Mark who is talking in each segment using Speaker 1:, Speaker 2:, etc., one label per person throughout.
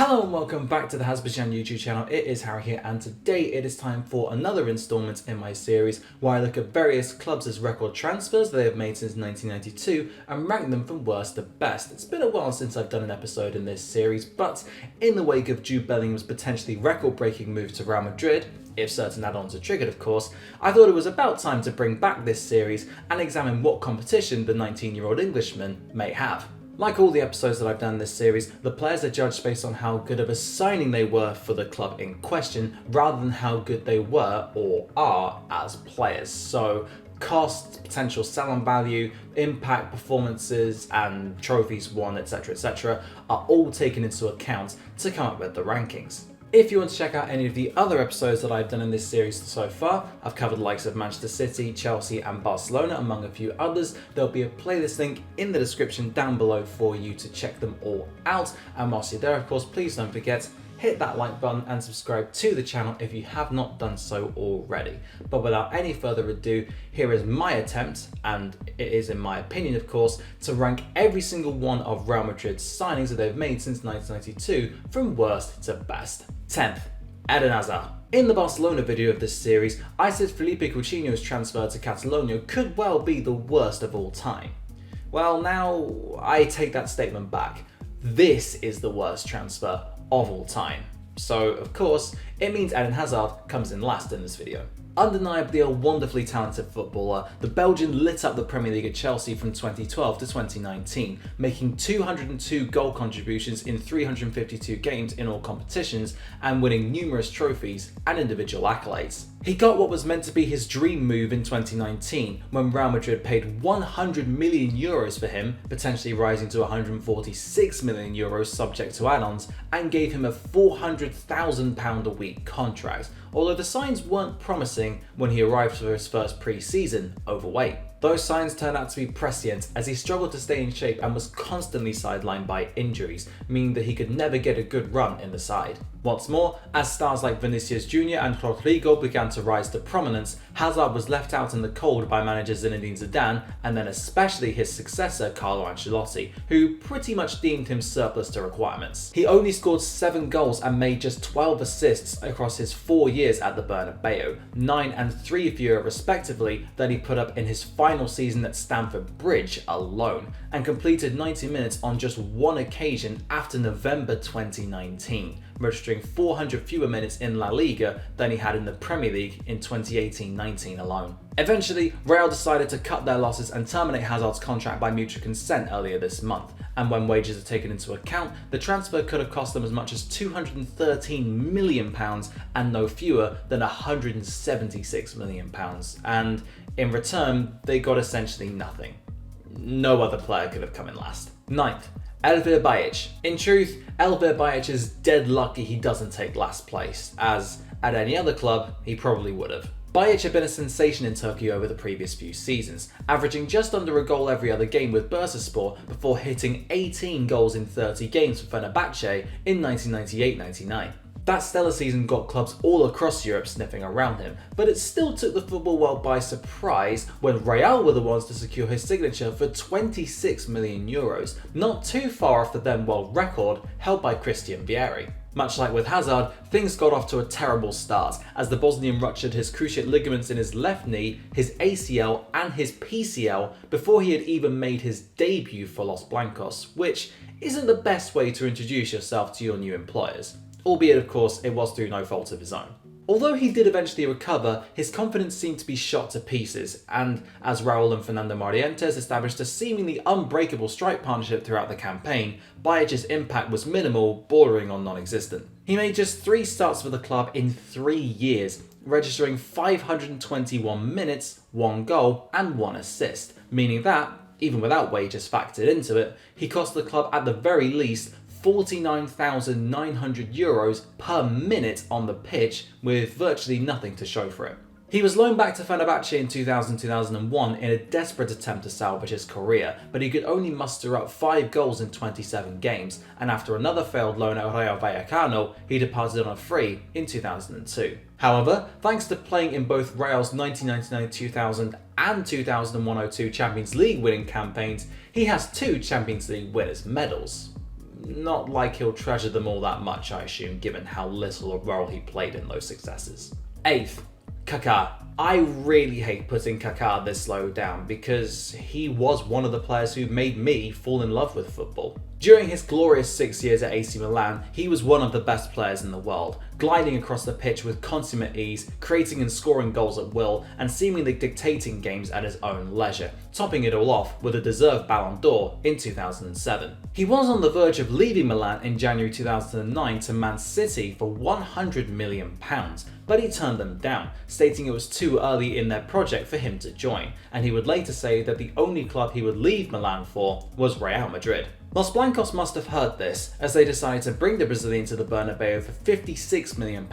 Speaker 1: Hello and welcome back to the Hazzabhajan YouTube channel. It is Harry here, and today it is time for another installment in my series where I look at various clubs' record transfers they have made since 1992 and rank them from worst to best. It's been a while since I've done an episode in this series, but in the wake of Jude Bellingham's potentially record-breaking move to Real Madrid, if certain add-ons are triggered of course, I thought it was about time to bring back this series and examine what competition the 19-year-old Englishman may have. Like all the episodes that I've done in this series, the players are judged based on how good of a signing they were for the club in question, rather than how good they were or are as players. So cost, potential sell-on value, impact, performances, and trophies won, etc., are all taken into account to come up with the rankings. If you want to check out any of the other episodes that I've done in this series so far, I've covered the likes of Manchester City, Chelsea and Barcelona among a few others. There'll be a playlist link in the description down below for you to check them all out. And whilst you're there, of course, please don't forget, hit that like button and subscribe to the channel if you have not done so already. But without any further ado, here is my attempt, and it is in my opinion of course, to rank every single one of Real Madrid's signings that they've made since 1992 from worst to best. 10th, Eden Hazard. In the Barcelona video of this series, I said Felipe Coutinho's transfer to Catalonia could well be the worst of all time. Well, now I take that statement back. This is the worst transfer of all time. So, of course, it means Eden Hazard comes in last in this video. Undeniably a wonderfully talented footballer, the Belgian lit up the Premier League at Chelsea from 2012 to 2019, making 202 goal contributions in 352 games in all competitions and winning numerous trophies and individual accolades. He got what was meant to be his dream move in 2019 when Real Madrid paid 100 million euros for him, potentially rising to 146 million euros subject to add-ons, and gave him a £400,000 a week contract, although the signs weren't promising when he arrived for his first pre-season overweight. Those signs turned out to be prescient as he struggled to stay in shape and was constantly sidelined by injuries, meaning that he could never get a good run in the side. What's more, as stars like Vinicius Jr. and Rodrigo began to rise to prominence, Hazard was left out in the cold by manager Zinedine Zidane, and then especially his successor Carlo Ancelotti, who pretty much deemed him surplus to requirements. He only scored 7 goals and made just 12 assists across his 4 years at the Bernabeu, 9 and 3 fewer respectively than he put up in his final season at Stamford Bridge alone, and completed 90 minutes on just one occasion after November 2019, registering 400 fewer minutes in La Liga than he had in the Premier League in 2018-19 alone. Eventually, Real decided to cut their losses and terminate Hazard's contract by mutual consent earlier this month, and when wages are taken into account, the transfer could have cost them as much as £213 million and no fewer than £176 million, and in return, they got essentially nothing. No other player could have come in last. 9th, Elvir Bayack. In truth, Elvir Bayack is dead lucky he doesn't take last place, as at any other club, he probably would have. Bayack had been a sensation in Turkey over the previous few seasons, averaging just under a goal every other game with Bursaspor before hitting 18 goals in 30 games for Fenerbahce in 1998-99. That stellar season got clubs all across Europe sniffing around him, but it still took the football world by surprise when Real were the ones to secure his signature for 26 million euros, not too far off the then world record held by Christian Vieri. Much like with Hazard, things got off to a terrible start as the Bosnian ruptured his cruciate ligaments in his left knee, his ACL and his PCL before he had even made his debut for Los Blancos, which isn't the best way to introduce yourself to your new employers. Albeit, of course, it was through no fault of his own. Although he did eventually recover, his confidence seemed to be shot to pieces, and as Raul and Fernando Morientes established a seemingly unbreakable strike partnership throughout the campaign, Bayack's impact was minimal, bordering on non-existent. He made just 3 starts for the club in 3 years, registering 521 minutes, 1 goal and 1 assist, meaning that, even without wages factored into it, he cost the club at the very least €49,900 per minute on the pitch with virtually nothing to show for it. He was loaned back to Fenerbahce in 2000-2001 in a desperate attempt to salvage his career, but he could only muster up 5 goals in 27 games, and after another failed loan at Rayo Vallecano, he departed on a free in 2002. However, thanks to playing in both Real's 1999-2000 and 2001-02 Champions League winning campaigns, he has 2 Champions League winners' medals. not like he'll treasure them all that much, I assume, given how little a role he played in those successes. 8th, Kaka. I really hate putting Kaka this low down because he was one of the players who made me fall in love with football. During his glorious 6 years at AC Milan, he was one of the best players in the world, gliding across the pitch with consummate ease, creating and scoring goals at will, and seemingly dictating games at his own leisure, topping it all off with a deserved Ballon d'Or in 2007. He was on the verge of leaving Milan in January 2009 to Man City for £100 million, but he turned them down, stating it was too early in their project for him to join, and he would later say that the only club he would leave Milan for was Real Madrid. Los Blancos must have heard this, as they decided to bring the Brazilian to the Bernabeu for £56 million,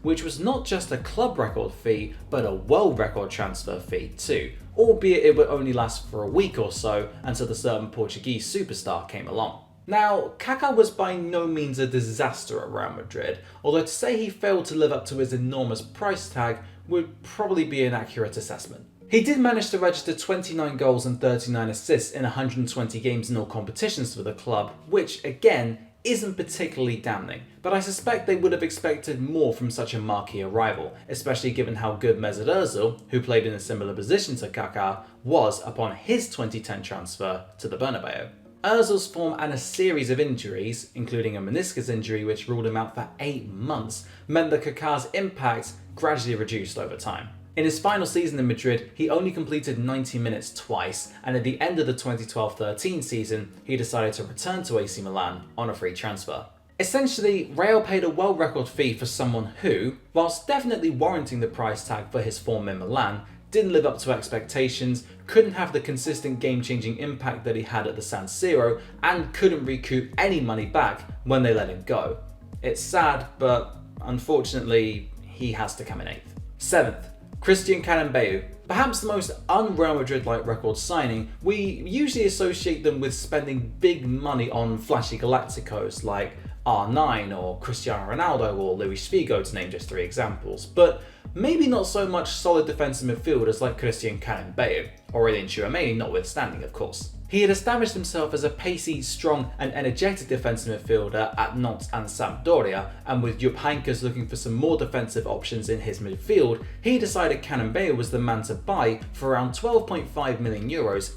Speaker 1: which was not just a club record fee, but a world record transfer fee too, albeit it would only last for a week or so until the certain Portuguese superstar came along. Now, Kaka was by no means a disaster at Real Madrid, although to say he failed to live up to his enormous price tag would probably be an accurate assessment. He did manage to register 29 goals and 39 assists in 120 games in all competitions for the club, which, again, isn't particularly damning, but I suspect they would have expected more from such a marquee arrival, especially given how good Mesut Ozil, who played in a similar position to Kaka, was upon his 2010 transfer to the Bernabeu. Ozil's form and a series of injuries, including a meniscus injury which ruled him out for 8 months, meant that Kaka's impact gradually reduced over time. In his final season in Madrid, he only completed 90 minutes twice, and at the end of the 2012-13 season, he decided to return to AC Milan on a free transfer. Essentially, Real paid a world record fee for someone who, whilst definitely warranting the price tag for his form in Milan, didn't live up to expectations, couldn't have the consistent game-changing impact that he had at the San Siro, and couldn't recoup any money back when they let him go. It's sad, but unfortunately, he has to come in 8th. 7th, Cristiano Ronaldo. Perhaps the most un-Real Madrid-like record signing, we usually associate them with spending big money on flashy Galacticos like R9 or Cristiano Ronaldo or Luis Figo, to name just 3 examples, but maybe not so much solid defensive midfielders like Cristiano Ronaldo, or Aurelien Tchouameni notwithstanding, of course. He had established himself as a pacey, strong and energetic defensive midfielder at Nantes and Sampdoria, and with Jupp Heynckes looking for some more defensive options in his midfield, he decided Cannonball was the man to buy for around €12.5 million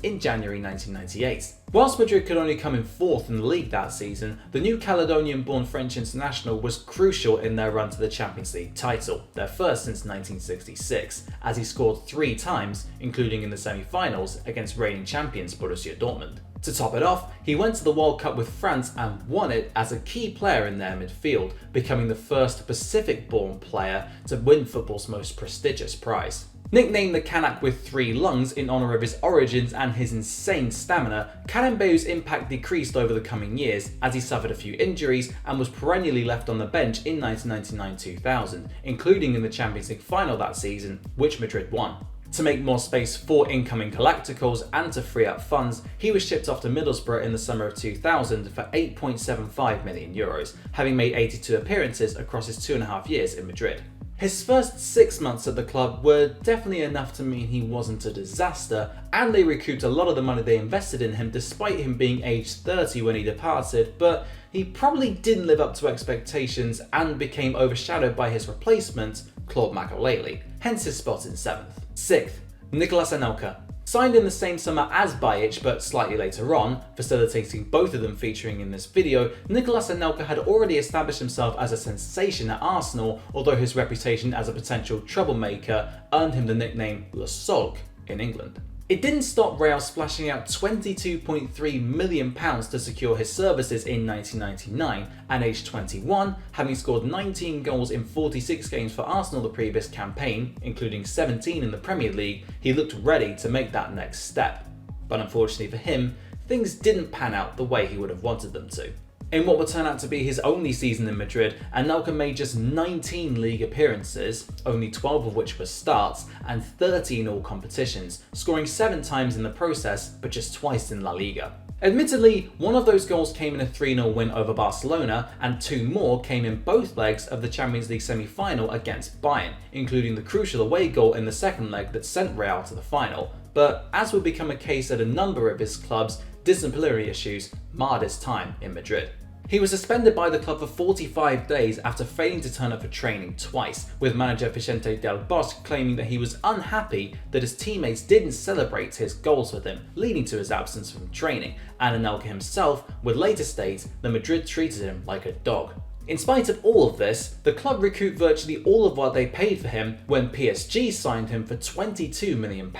Speaker 1: in January 1998. Whilst Madrid could only come in 4th in the league that season, the new Caledonian-born French international was crucial in their run to the Champions League title, their first since 1966, as he scored 3 times, including in the semi-finals against reigning champions Borussia Dortmund. To top it off, he went to the World Cup with France and won it as a key player in their midfield, becoming the first Pacific-born player to win football's most prestigious prize. Nicknamed the Kanak with 3 lungs in honour of his origins and his insane stamina, Cannonball's impact decreased over the coming years as he suffered a few injuries and was perennially left on the bench in 1999-2000, including in the Champions League final that season, which Madrid won. To make more space for incoming Galacticos and to free up funds, he was shipped off to Middlesbrough in the summer of 2000 for €8.75 million, having made 82 appearances across his 2.5 years in Madrid. His first 6 months at the club were definitely enough to mean he wasn't a disaster, and they recouped a lot of the money they invested in him despite him being aged 30 when he departed, but he probably didn't live up to expectations and became overshadowed by his replacement, Claude Makélélé, hence his spot in 7th. 6th, Nicolas Anelka. Signed in the same summer as Bayack but slightly later on, facilitating both of them featuring in this video, Nicolas Anelka had already established himself as a sensation at Arsenal, although his reputation as a potential troublemaker earned him the nickname Le Sulk in England. It didn't stop Real splashing out £22.3 million to secure his services in 1999, and aged 21, having scored 19 goals in 46 games for Arsenal the previous campaign, including 17 in the Premier League, he looked ready to make that next step. But unfortunately for him, things didn't pan out the way he would have wanted them to. In what would turn out to be his only season in Madrid, Anelka made just 19 league appearances, only 12 of which were starts, and 30 in all competitions, scoring 7 times in the process, but just twice in La Liga. Admittedly, one of those goals came in a 3-0 win over Barcelona, and 2 more came in both legs of the Champions League semi-final against Bayern, including the crucial away goal in the second leg that sent Real to the final. But as would become a case at a number of his clubs, disciplinary issues marred his time in Madrid. He was suspended by the club for 45 days after failing to turn up for training twice, with manager Vicente Del Bosque claiming that he was unhappy that his teammates didn't celebrate his goals with him, leading to his absence from training, and Anelka himself would later state that Madrid treated him like a dog. In spite of all of this, the club recouped virtually all of what they paid for him when PSG signed him for £22 million,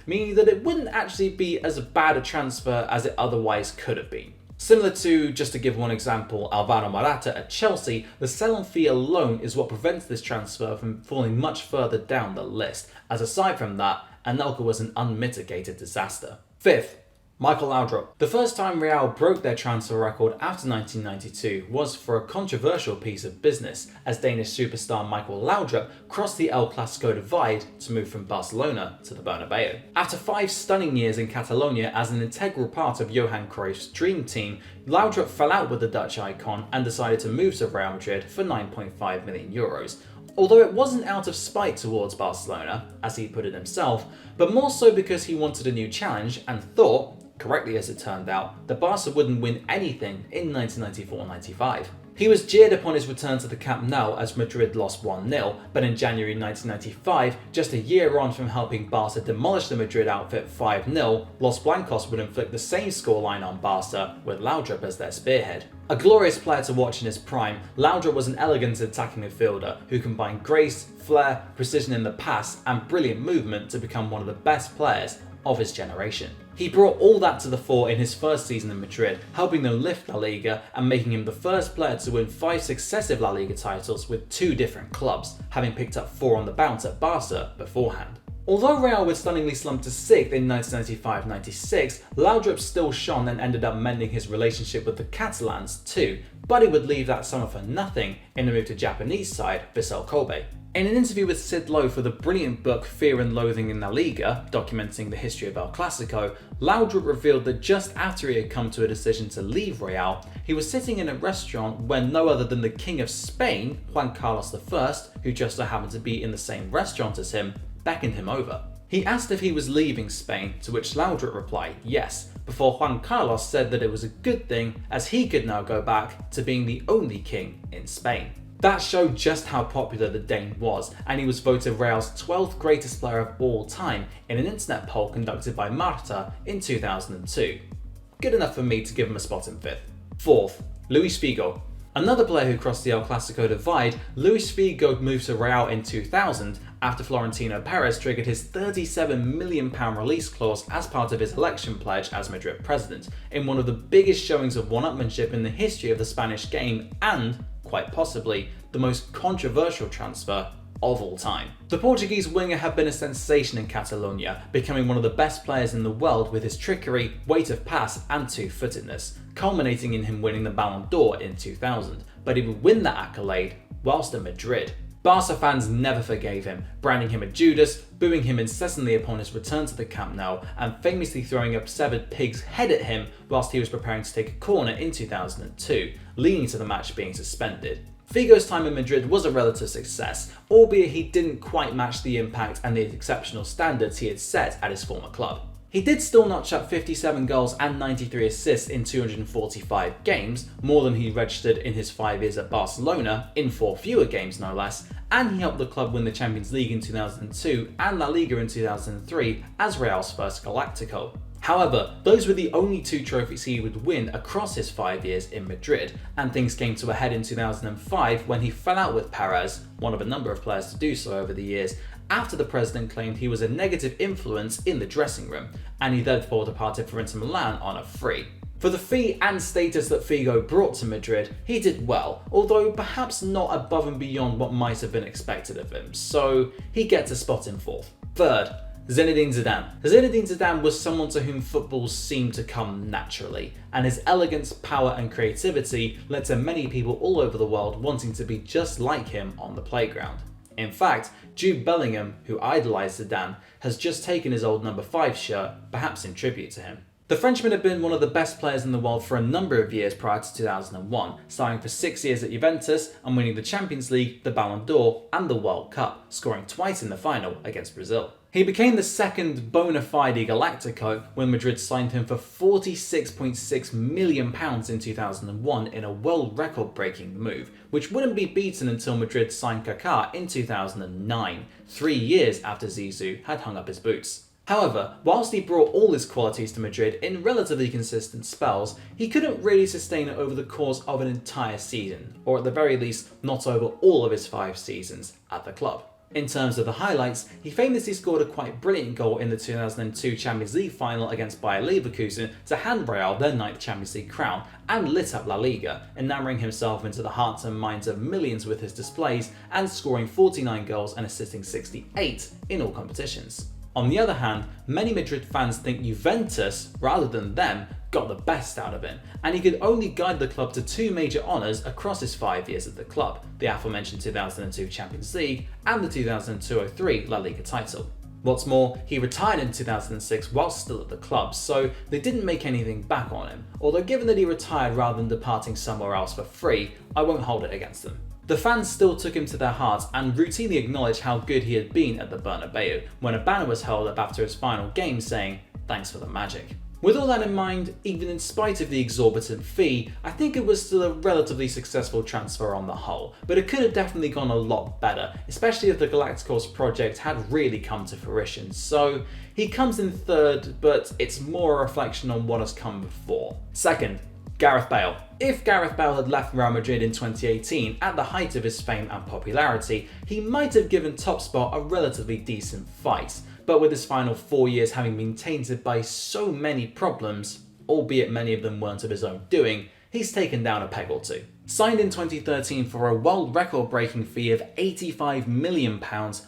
Speaker 1: meaning that it wouldn't actually be as bad a transfer as it otherwise could have been. Similar to, just to give one example, Alvaro Morata at Chelsea, the sell-on fee alone is what prevents this transfer from falling much further down the list, as aside from that, Anelka was an unmitigated disaster. Fifth, Michael Laudrup. The first time Real broke their transfer record after 1992 was for a controversial piece of business, as Danish superstar Michael Laudrup crossed the El Clasico divide to move from Barcelona to the Bernabeu. After 5 stunning years in Catalonia as an integral part of Johan Cruyff's dream team, Laudrup fell out with the Dutch icon and decided to move to Real Madrid for €9.5 million. Although it wasn't out of spite towards Barcelona, as he put it himself, but more so because he wanted a new challenge and thought, correctly as it turned out, that Barca wouldn't win anything in 1994-95. He was jeered upon his return to the Camp Nou as Madrid lost 1-0, but in January 1995, just a year on from helping Barca demolish the Madrid outfit 5-0, Los Blancos would inflict the same scoreline on Barca, with Laudrup as their spearhead. A glorious player to watch in his prime, Laudrup was an elegant attacking midfielder who combined grace, flair, precision in the pass, and brilliant movement to become one of the best players of his generation. He brought all that to the fore in his first season in Madrid, helping them lift La Liga and making him the first player to win 5 successive La Liga titles with 2 different clubs, having picked up 4 on the bounce at Barca beforehand. Although Real would stunningly slump to 6th in 1995-96, Laudrup still shone and ended up mending his relationship with the Catalans too, but he would leave that summer for nothing in a move to Japanese side Vissel Kobe. In an interview with Sid Lowe for the brilliant book Fear and Loathing in La Liga, documenting the history of El Clasico, Laudrup revealed that just after he had come to a decision to leave Real, he was sitting in a restaurant when no other than the King of Spain, Juan Carlos I, who just so happened to be in the same restaurant as him, beckoned him over. He asked if he was leaving Spain, to which Laudrup replied yes, before Juan Carlos said that it was a good thing as he could now go back to being the only king in Spain. That showed just how popular the Dane was, and he was voted Real's 12th greatest player of all time in an internet poll conducted by Marta in 2002. Good enough for me to give him a spot in 5th. 4th, Luis Figo. Another player who crossed the El Clasico divide, Luis Figo moved to Real in 2000 after Florentino Perez triggered his £37 million release clause as part of his election pledge as Madrid president, in one of the biggest showings of one-upmanship in the history of the Spanish game and, quite possibly, the most controversial transfer of all time. The Portuguese winger had been a sensation in Catalonia, becoming one of the best players in the world with his trickery, weight of pass and two-footedness, culminating in him winning the Ballon d'Or in 2000, but he would win that accolade whilst at Madrid. Barca fans never forgave him, branding him a Judas, booing him incessantly upon his return to the Camp Nou, and famously throwing a severed pig's head at him whilst he was preparing to take a corner in 2002, leading to the match being suspended. Figo's time in Madrid was a relative success, albeit he didn't quite match the impact and the exceptional standards he had set at his former club. He did still notch up 57 goals and 93 assists in 245 games, more than he registered in his 5 years at Barcelona, in 4 fewer games no less, and he helped the club win the Champions League in 2002 and La Liga in 2003 as Real's first Galactico. However, those were the only 2 trophies he would win across his 5 years in Madrid, and things came to a head in 2005 when he fell out with Perez, one of a number of players to do so over the years, after the president claimed he was a negative influence in the dressing room, and he therefore departed for Inter Milan on a free. For the fee and status that Figo brought to Madrid, he did well, although perhaps not above and beyond what might have been expected of him, so he gets a spot in 4th. 3rd, Zinedine Zidane. Zinedine Zidane was someone to whom football seemed to come naturally, and his elegance, power and creativity led to many people all over the world wanting to be just like him on the playground. In fact, Jude Bellingham, who idolised Zidane, has just taken his old number 5 shirt, perhaps in tribute to him. The Frenchman had been one of the best players in the world for a number of years prior to 2001, starting for 6 years at Juventus and winning the Champions League, the Ballon d'Or and the World Cup, scoring twice in the final against Brazil. He became the second bona fide Galactico when Madrid signed him for £46.6 million in 2001 in a world record-breaking move, which wouldn't be beaten until Madrid signed Kaka in 2009, 3 years after Zizou had hung up his boots. However, whilst he brought all his qualities to Madrid in relatively consistent spells, he couldn't really sustain it over the course of an entire season, or at the very least, not over all of his 5 seasons at the club. In terms of the highlights, he famously scored a quite brilliant goal in the 2002 Champions League final against Bayer Leverkusen to hand Real their 9th Champions League crown, and lit up La Liga, enamouring himself into the hearts and minds of millions with his displays and scoring 49 goals and assisting 68 in all competitions. On the other hand, many Madrid fans think Juventus, rather than them, got the best out of him, and he could only guide the club to 2 major honours across his 5 years at the club, the aforementioned 2002 Champions League and the 2002-03 La Liga title. What's more, he retired in 2006 whilst still at the club, so they didn't make anything back on him, although given that he retired rather than departing somewhere else for free, I won't hold it against them. The fans still took him to their hearts and routinely acknowledged how good he had been at the Bernabeu, when a banner was held up after his final game saying, "Thanks for the magic." With all that in mind, even in spite of the exorbitant fee, I think it was still a relatively successful transfer on the whole, but it could have definitely gone a lot better, especially if the Galacticos project had really come to fruition, so he comes in third, but it's more a reflection on what has come before. Second, Gareth Bale. If Gareth Bale had left Real Madrid in 2018 at the height of his fame and popularity, he might have given top spot a relatively decent fight. But with his final 4 years having been tainted by so many problems, albeit many of them weren't of his own doing, he's taken down a peg or two. Signed in 2013 for a world record-breaking fee of £85 million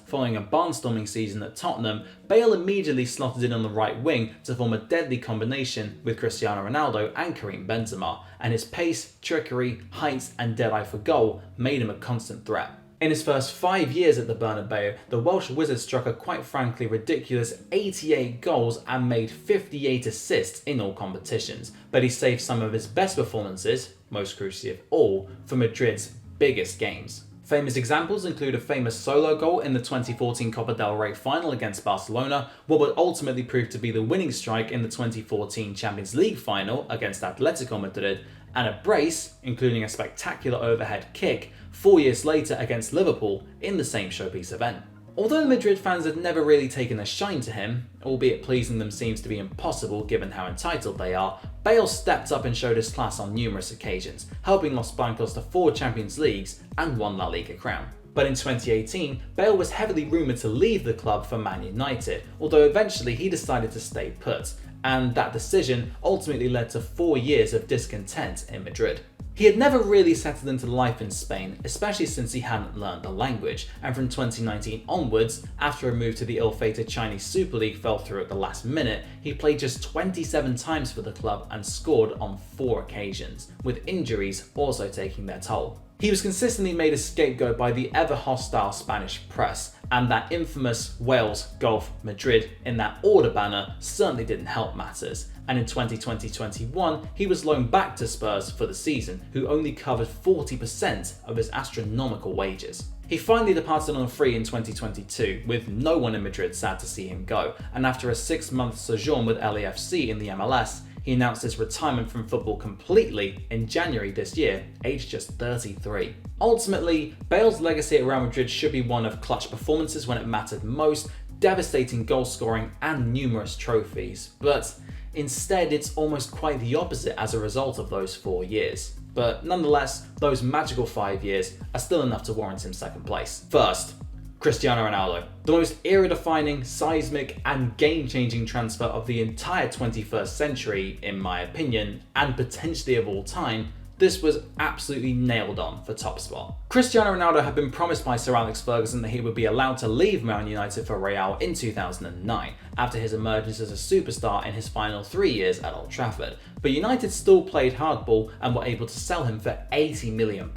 Speaker 1: following a barnstorming season at Tottenham, Bale immediately slotted in on the right wing to form a deadly combination with Cristiano Ronaldo and Karim Benzema, and his pace, trickery, height and dead eye for goal made him a constant threat. In his first 5 years at the Bernabeu, the Welsh wizard struck a quite frankly ridiculous 88 goals and made 58 assists in all competitions, but he saved some of his best performances, most crucially of all, for Madrid's biggest games. Famous examples include a famous solo goal in the 2014 Copa del Rey final against Barcelona, what would ultimately prove to be the winning strike in the 2014 Champions League final against Atletico Madrid, and a brace, including a spectacular overhead kick, 4 years later against Liverpool in the same showpiece event. Although the Madrid fans had never really taken a shine to him, albeit pleasing them seems to be impossible given how entitled they are, Bale stepped up and showed his class on numerous occasions, helping Los Blancos to 4 Champions Leagues and 1 La Liga crown. But in 2018, Bale was heavily rumoured to leave the club for Man United, although eventually he decided to stay put, and that decision ultimately led to 4 years of discontent in Madrid. He had never really settled into life in Spain, especially since he hadn't learned the language, and from 2019 onwards, after a move to the ill-fated Chinese Super League fell through at the last minute, he played just 27 times for the club and scored on 4 occasions, with injuries also taking their toll. He was consistently made a scapegoat by the ever-hostile Spanish press, and that infamous Wales, Golf, Madrid in that order banner certainly didn't help matters. And in 2020-21, he was loaned back to Spurs for the season, who only covered 40% of his astronomical wages. He finally departed on a free in 2022, with no one in Madrid sad to see him go, and after a 6-month sojourn with LAFC in the MLS, he announced his retirement from football completely in January this year, aged just 33. Ultimately, Bale's legacy at Real Madrid should be one of clutch performances when it mattered most, devastating goal scoring and numerous trophies, but instead it's almost quite the opposite as a result of those 4 years. But nonetheless, those magical 5 years are still enough to warrant him second place. First, Cristiano Ronaldo. The most era-defining, seismic and game-changing transfer of the entire 21st century, in my opinion, and potentially of all time, this was absolutely nailed on for top spot. Cristiano Ronaldo had been promised by Sir Alex Ferguson that he would be allowed to leave Man United for Real in 2009, after his emergence as a superstar in his final 3 years at Old Trafford, but United still played hardball and were able to sell him for £80 million.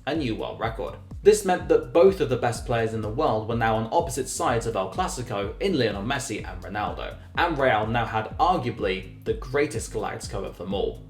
Speaker 1: a new world record. This meant that both of the best players in the world were now on opposite sides of El Clasico in Lionel Messi and Ronaldo, and Real now had arguably the greatest Galactico of them all,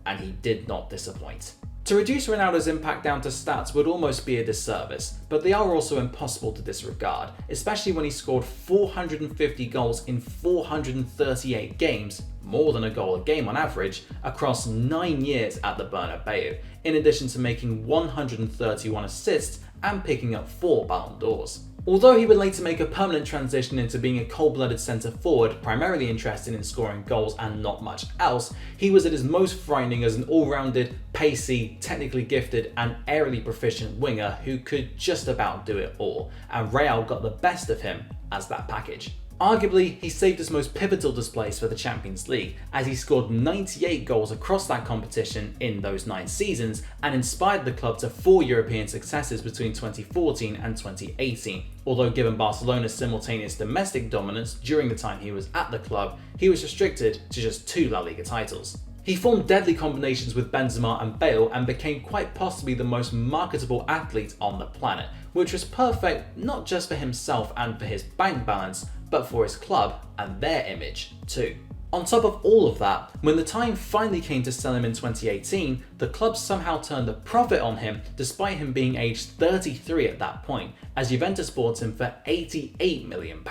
Speaker 1: and he did not disappoint. To reduce Ronaldo's impact down to stats would almost be a disservice, but they are also impossible to disregard, especially when he scored 450 goals in 438 games, more than a goal a game on average, across 9 years at the Bernabeu, in addition to making 131 assists and picking up 4 Ballon d'Ors. Although he would later make a permanent transition into being a cold-blooded centre-forward, primarily interested in scoring goals and not much else, he was at his most frightening as an all-rounded, pacey, technically gifted and aerially proficient winger who could just about do it all, and Real got the best of him as that package. Arguably, he saved his most pivotal displays for the Champions League, as he scored 98 goals across that competition in those 9 seasons and inspired the club to 4 European successes between 2014 and 2018. Although given Barcelona's simultaneous domestic dominance during the time he was at the club, he was restricted to just 2 La Liga titles. He formed deadly combinations with Benzema and Bale and became quite possibly the most marketable athlete on the planet, which was perfect not just for himself and for his bank balance, but for his club and their image too. On top of all of that, when the time finally came to sell him in 2018, the club somehow turned a profit on him despite him being aged 33 at that point, as Juventus bought him for £88 million.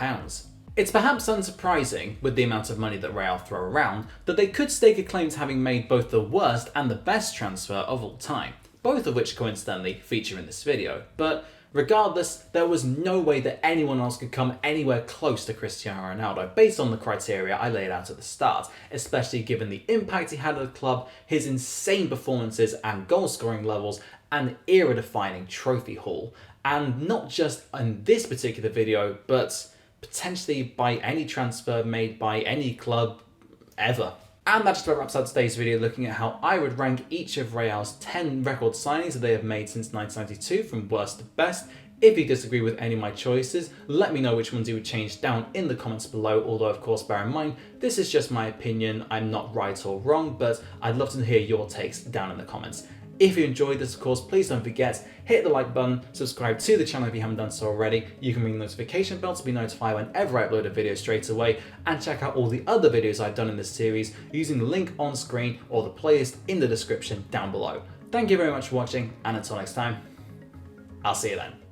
Speaker 1: It's perhaps unsurprising, with the amount of money that Real throw around, that they could stake a claim to having made both the worst and the best transfer of all time, both of which coincidentally feature in this video, but regardless, there was no way that anyone else could come anywhere close to Cristiano Ronaldo based on the criteria I laid out at the start, especially given the impact he had at the club, his insane performances and goal scoring levels, and era-defining trophy haul. And not just in this particular video, but potentially by any transfer made by any club ever. And that just about wraps up today's video, looking at how I would rank each of Real's 10 record signings that they have made since 1992 from worst to best. If you disagree with any of my choices, let me know which ones you would change down in the comments below, although of course bear in mind, this is just my opinion, I'm not right or wrong, but I'd love to hear your takes down in the comments. If you enjoyed this, of course, please don't forget, hit the like button, subscribe to the channel if you haven't done so already. You can ring the notification bell to be notified whenever I upload a video straight away, and check out all the other videos I've done in this series using the link on screen or the playlist in the description down below. Thank you very much for watching, and until next time, I'll see you then.